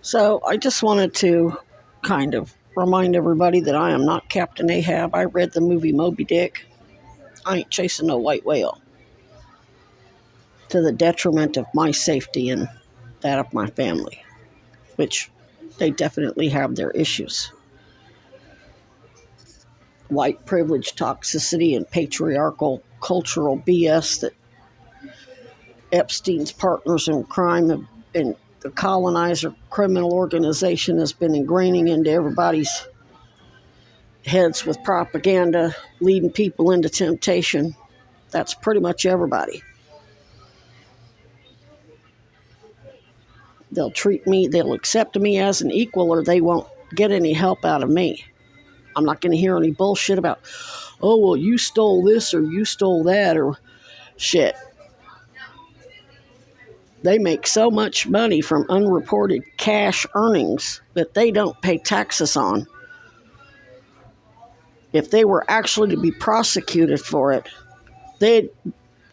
So I just wanted to kind of remind everybody that I am not Captain Ahab. I read the movie Moby Dick. I ain't chasing no white whale to the detriment of my safety and that of my family, which they definitely have their issues. White privilege toxicity and patriarchal cultural BS that Epstein's partners in crime and the colonizer criminal organization has been ingraining into everybody's heads with propaganda, leading people into temptation. That's pretty much everybody. They'll accept me as an equal, or they won't get any help out of me. I'm not going to hear any bullshit about, oh, well, you stole this or you stole that or shit. They make so much money from unreported cash earnings that they don't pay taxes on. If they were actually to be prosecuted for it,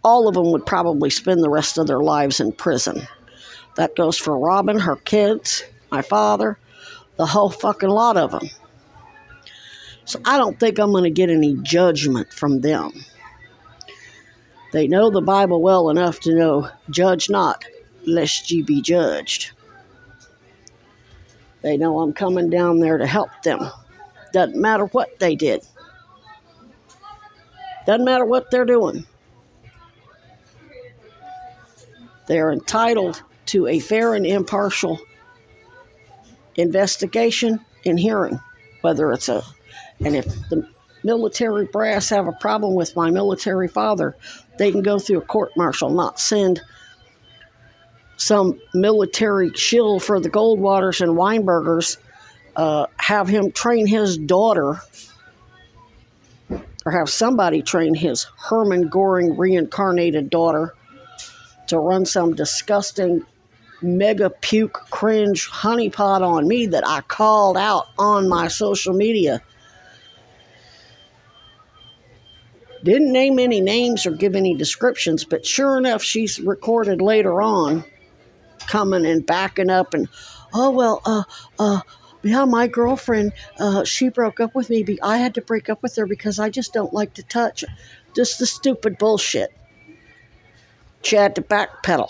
all of them would probably spend the rest of their lives in prison. That goes for Robin, her kids, my father, the whole fucking lot of them. So I don't think I'm going to get any judgment from them. They know the Bible well enough to know, judge not, lest ye be judged. They know I'm coming down there to help them. Doesn't matter what they did. Doesn't matter what they're doing. They're entitled to a fair and impartial investigation and hearing, and if the military brass have a problem with my military father, they can go through a court-martial, not send some military shill for the Goldwaters and Weinbergers, have him train his daughter, or have somebody train his Hermann Goring reincarnated daughter to run some disgusting mega puke cringe honeypot on me that I called out on my social media. Didn't name any names or give any descriptions, but sure enough, she's recorded later on coming and backing up and, yeah, my girlfriend, she broke up with me. I had to break up with her because I just don't like to touch. Just the stupid bullshit. She had to backpedal.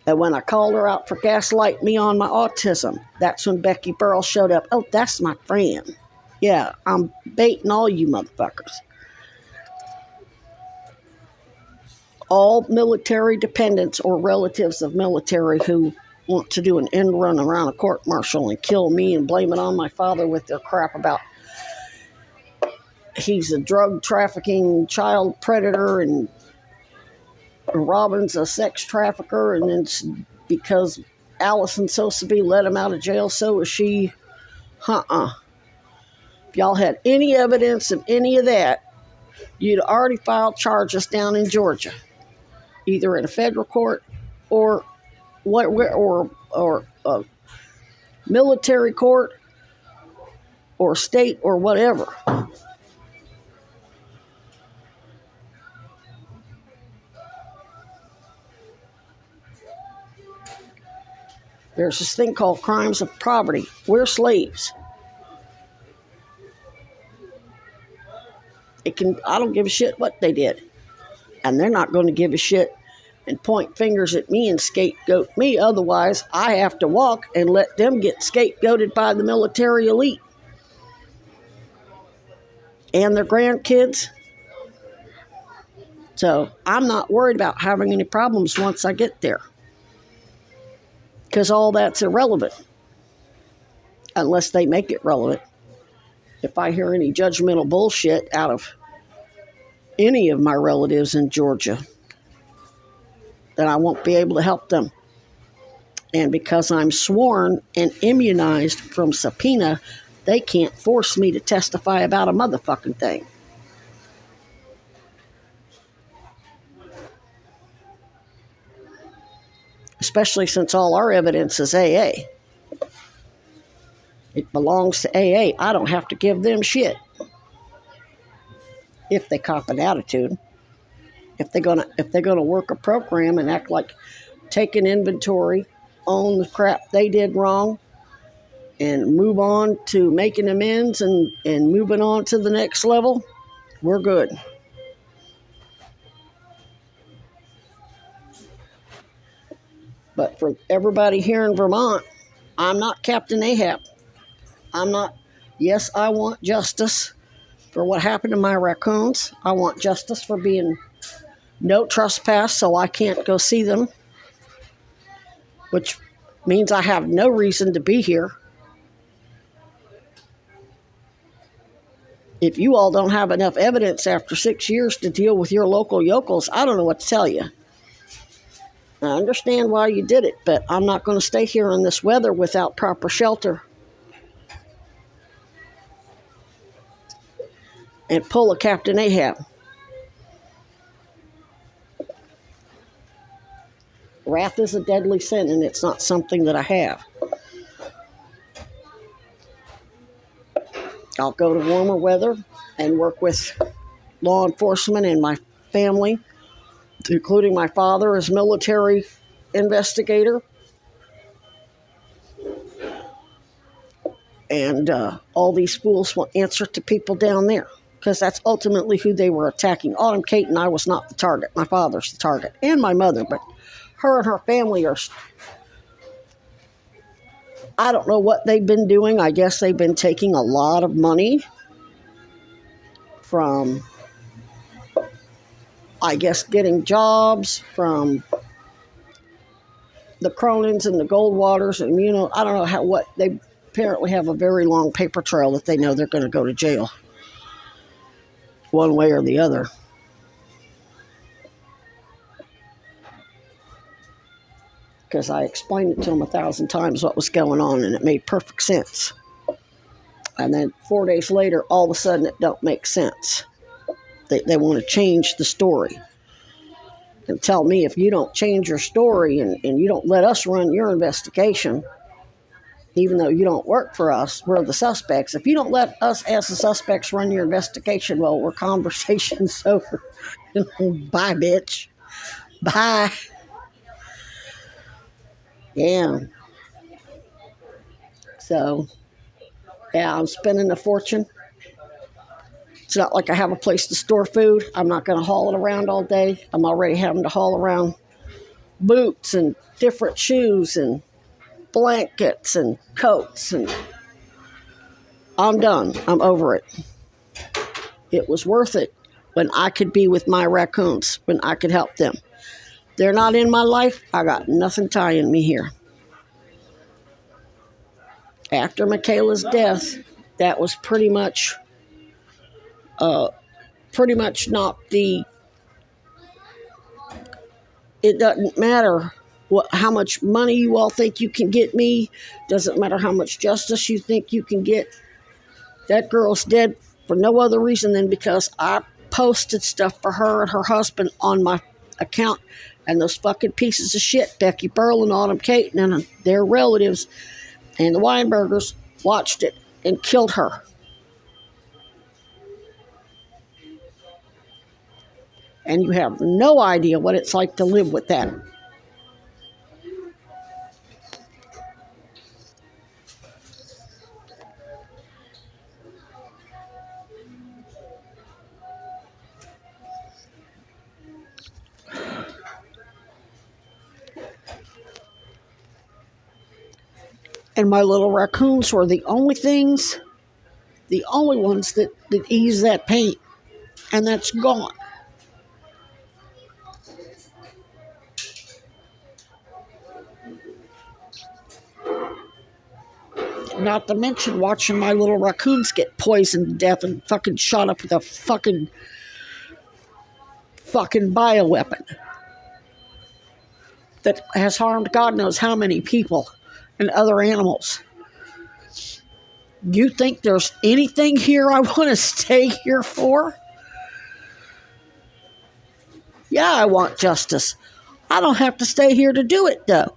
And when I called her out for gaslighting me on my autism, that's when Becky Burrell showed up. Oh, that's my friend. Yeah, I'm baiting all you motherfuckers. All military dependents or relatives of military who want to do an end run around a court-martial and kill me and blame it on my father with their crap about he's a drug trafficking child predator and Robin's a sex trafficker, and then because Allison Sosaby let him out of jail, so is she. If y'all had any evidence of any of that, you'd already filed charges down in Georgia, either in a federal court or military court or state or whatever. There's this thing called crimes of poverty. We're slaves. I don't give a shit what they did. And they're not going to give a shit and point fingers at me and scapegoat me. Otherwise, I have to walk and let them get scapegoated by the military elite and their grandkids. So I'm not worried about having any problems once I get there, because all that's irrelevant unless they make it relevant. If I hear any judgmental bullshit out of any of my relatives in Georgia, then I won't be able to help them. And because I'm sworn and immunized from subpoena, they can't force me to testify about a motherfucking thing. Especially since all our evidence is AA. It belongs to AA. I don't have to give them shit if they cop an attitude. If they're gonna work a program and act like take an inventory, own the crap they did wrong, and move on to making amends and moving on to the next level, we're good. But for everybody here in Vermont, I'm not Captain Ahab. I'm not. Yes, I want justice for what happened to my raccoons. I want justice for being no trespass, so I can't go see them, which means I have no reason to be here. If you all don't have enough evidence after 6 years to deal with your local yokels, I don't know what to tell you. I understand why you did it, but I'm not going to stay here in this weather without proper shelter and pull a Captain Ahab. Wrath is a deadly sin, and it's not something that I have. I'll go to warmer weather and work with law enforcement and my family, including my father as military investigator. And all these fools will answer to people down there, because that's ultimately who they were attacking. Autumn, Kate, and I was not the target. My father's the target, and my mother, but her and her family are... I don't know what they've been doing. I guess they've been taking a lot of money from, I guess, getting jobs from the Cronins and the Goldwaters, and I don't know what they apparently have a very long paper trail that they know they're going to go to jail one way or the other. Because I explained it to them 1,000 times what was going on, and it made perfect sense. And then 4 days later, all of a sudden, it don't make sense. They want to change the story and tell me, if you don't change your story and you don't let us run your investigation, even though you don't work for us, we're the suspects. If you don't let us as the suspects run your investigation, well, we're conversations over. Bye, bitch. Bye. Yeah. So, yeah, I'm spending a fortune. It's not like I have a place to store food. I'm not going to haul it around all day. I'm already having to haul around boots and different shoes and blankets and coats, and I'm done. I'm over it. It was worth it when I could be with my raccoons, when I could help them. They're not in my life. I got nothing tying me here. After Michaela's death, that was pretty much not the... It doesn't matter how much money you all think you can get me. Doesn't matter how much justice you think you can get. That girl's dead for no other reason than because I posted stuff for her and her husband on my account, and those fucking pieces of shit, Becky Pearl and Autumn Kate and their relatives and the Weinbergers, watched it and killed her. And you have no idea what it's like to live with that. And my little raccoons were the only ones that ease that pain. And that's gone. Not to mention watching my little raccoons get poisoned to death and fucking shot up with a fucking bioweapon that has harmed God knows how many people and other animals. You think there's anything here I want to stay here for? Yeah, I want justice. I don't have to stay here to do it, though.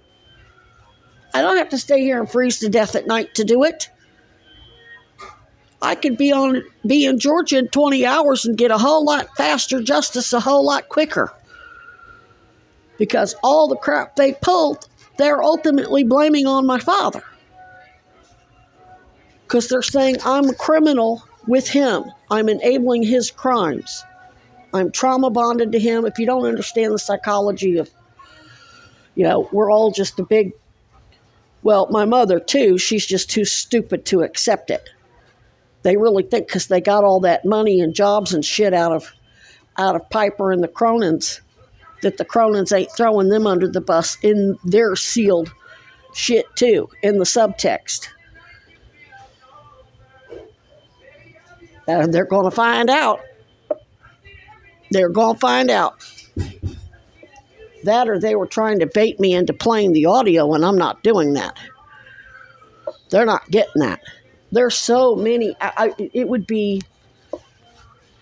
I don't have to stay here and freeze to death at night to do it. I could be in Georgia in 20 hours and get a whole lot faster justice a whole lot quicker. Because all the crap they pulled, they're ultimately blaming on my father. Because they're saying I'm a criminal with him. I'm enabling his crimes. I'm trauma bonded to him. If you don't understand the psychology of, we're all just a big, well, my mother too, she's just too stupid to accept it. They really think because they got all that money and jobs and shit out of Piper and the Cronins, that the Cronins ain't throwing them under the bus in their sealed shit too, in the subtext. They're going to find out. They're going to find out. That or they were trying to bait me into playing the audio, and I'm not doing that. They're not getting that. There's so many. It would be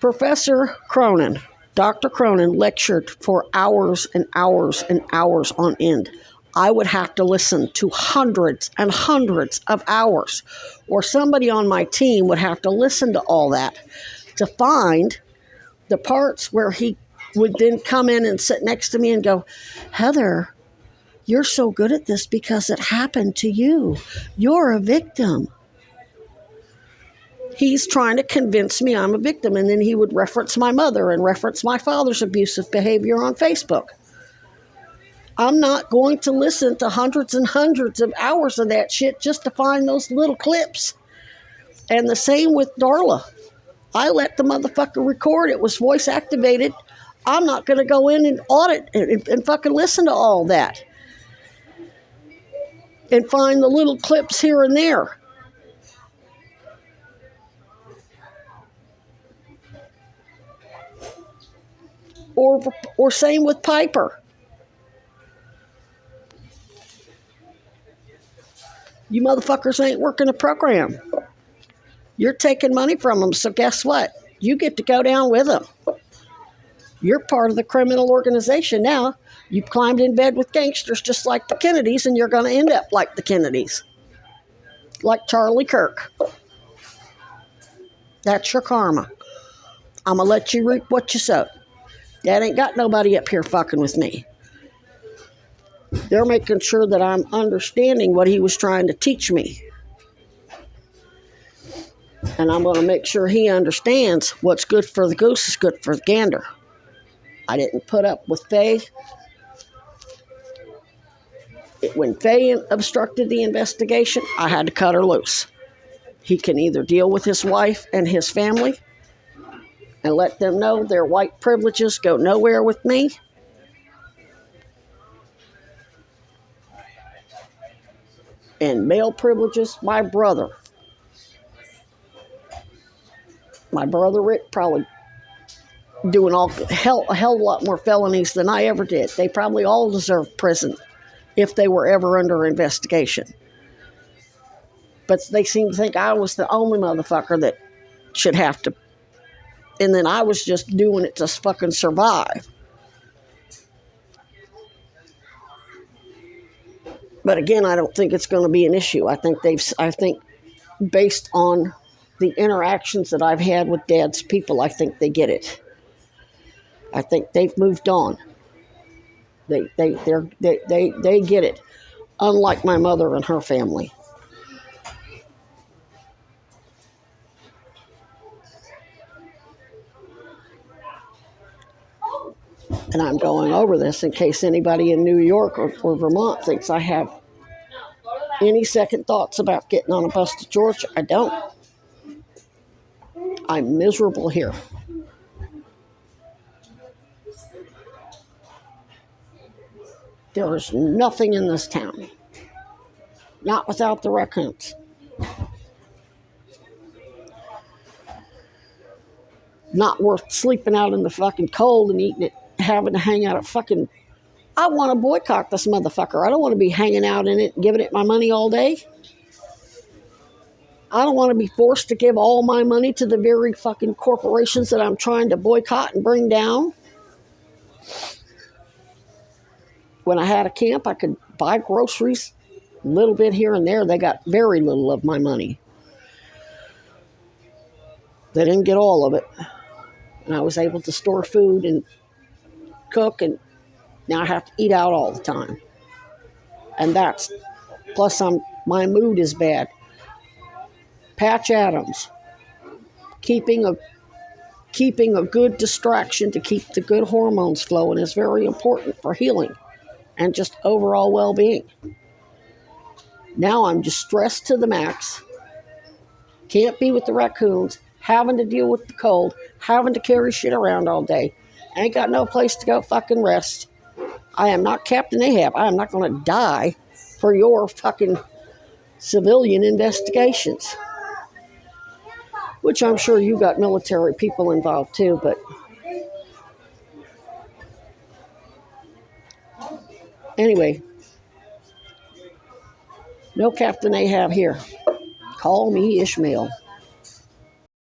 Professor Cronin, Dr. Cronin lectured for hours and hours and hours on end. I would have to listen to hundreds and hundreds of hours, or somebody on my team would have to listen to all that to find the parts where he would then come in and sit next to me and go, Heather, you're so good at this because it happened to you. You're a victim. He's trying to convince me I'm a victim. And then he would reference my mother and reference my father's abusive behavior on Facebook. I'm not going to listen to hundreds and hundreds of hours of that shit just to find those little clips. And the same with Darla. I let the motherfucker record. It was voice activated. I'm not going to go in and audit and fucking listen to all that. And find the little clips here and there. Or same with Piper. You motherfuckers ain't working the program. You're taking money from them, so guess what? You get to go down with them. You're part of the criminal organization now. You've climbed in bed with gangsters just like the Kennedys, and you're going to end up like the Kennedys. Like Charlie Kirk. That's your karma. I'm going to let you reap what you sow. Dad ain't got nobody up here fucking with me. They're making sure that I'm understanding what he was trying to teach me. And I'm going to make sure he understands what's good for the goose is good for the gander. I didn't put up with Faye. When Faye obstructed the investigation, I had to cut her loose. He can either deal with his wife and his family and let them know their white privileges go nowhere with me. And male privileges, my brother Rick probably doing a hell of a lot more felonies than I ever did. They probably all deserve prison if they were ever under investigation. But they seem to think I was the only motherfucker that should have to. And then I was just doing it to fucking survive. But again, I don't think it's going to be an issue. I think based on the interactions that I've had with Dad's people, I think they get it. I think they've moved on. They get it. Unlike my mother and her family. And I'm going over this in case anybody in New York or Vermont thinks I have any second thoughts about getting on a bus to Georgia. I don't. I'm miserable here. There is nothing in this town. Not without the raccoons. Not worth sleeping out in the fucking cold and eating it, having to hang out at fucking... I want to boycott this motherfucker. I don't want to be hanging out in it and giving it my money all day. I don't want to be forced to give all my money to the very fucking corporations that I'm trying to boycott and bring down. When I had a camp, I could buy groceries, a little bit here and there. They got very little of my money. They didn't get all of it. And I was able to store food and cook and Now I have to eat out all the time. And that's, plus my mood is bad. Patch Adams, keeping a good distraction to keep the good hormones flowing is very important for healing and just overall well-being. Now I'm just stressed to the max. Can't be with the raccoons, having to deal with the cold, having to carry shit around all day. Ain't got no place to go fucking rest. I am not Captain Ahab. I am not going to die for your fucking civilian investigations. Which I'm sure you got military people involved too, but anyway, no Captain Ahab here. Call me Ismail.